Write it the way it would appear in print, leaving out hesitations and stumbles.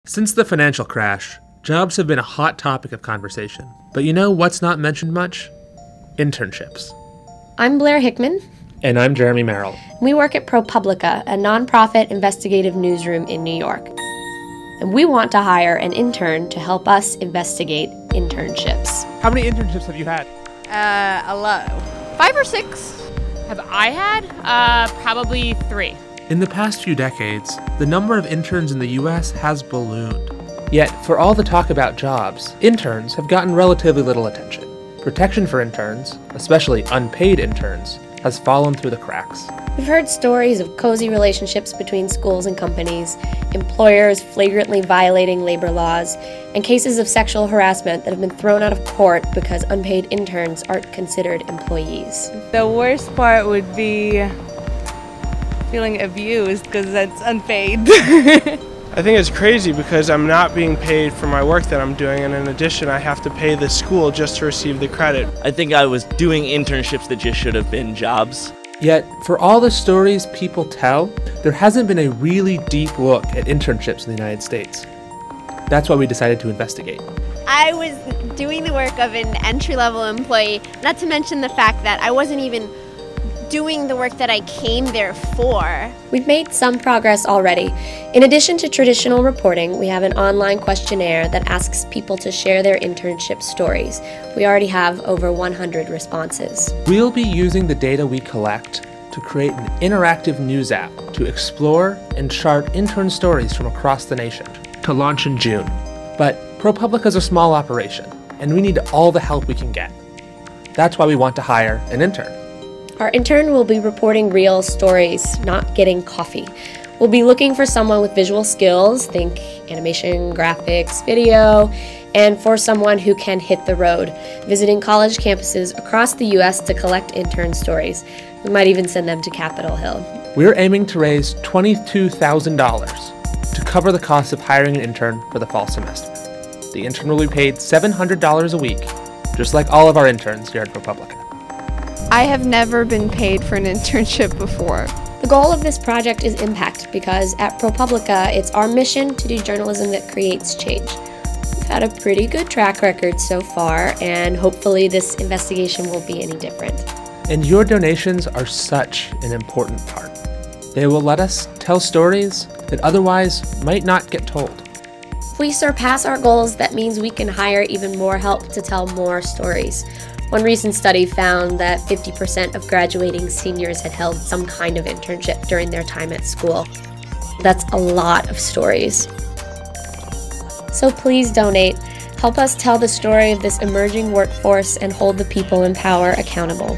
Since the financial crash, jobs have been a hot topic of conversation. But you know what's not mentioned much? Internships. I'm Blair Hickman. And I'm Jeremy Merrill. We work at ProPublica, a nonprofit investigative newsroom in New York. And we want to hire an intern to help us investigate internships. How many internships have you had? A lot. 5 or 6. Have I had? Probably 3. In the past few decades, the number of interns in the US has ballooned. Yet, for all the talk about jobs, interns have gotten relatively little attention. Protection for interns, especially unpaid interns, has fallen through the cracks. We've heard stories of cozy relationships between schools and companies, employers flagrantly violating labor laws, and cases of sexual harassment that have been thrown out of court because unpaid interns aren't considered employees. The worst part would be feeling abused because that's unpaid. I think it's crazy because I'm not being paid for my work that I'm doing, and in addition I have to pay the school just to receive the credit. I think I was doing internships that just should have been jobs. Yet, for all the stories people tell, there hasn't been a really deep look at internships in the United States. That's why we decided to investigate. I was doing the work of an entry-level employee, not to mention the fact that I wasn't even doing the work that I came there for. We've made some progress already. In addition to traditional reporting, we have an online questionnaire that asks people to share their internship stories. We already have over 100 responses. We'll be using the data we collect to create an interactive news app to explore and chart intern stories from across the nation, to launch in June. But ProPublica's a small operation, and we need all the help we can get. That's why we want to hire an intern. Our intern will be reporting real stories, not getting coffee. We'll be looking for someone with visual skills, think animation, graphics, video, and for someone who can hit the road, visiting college campuses across the US to collect intern stories. We might even send them to Capitol Hill. We're aiming to raise $22,000 to cover the cost of hiring an intern for the fall semester. The intern will be paid $700 a week, just like all of our interns here at ProPublica. I have never been paid for an internship before. The goal of this project is impact because at ProPublica, it's our mission to do journalism that creates change. We've had a pretty good track record so far, and hopefully this investigation won't be any different. And your donations are such an important part. They will let us tell stories that otherwise might not get told. If we surpass our goals, that means we can hire even more help to tell more stories. One recent study found that 50% of graduating seniors had held some kind of internship during their time at school. That's a lot of stories. So please donate. Help us tell the story of this emerging workforce and hold the people in power accountable.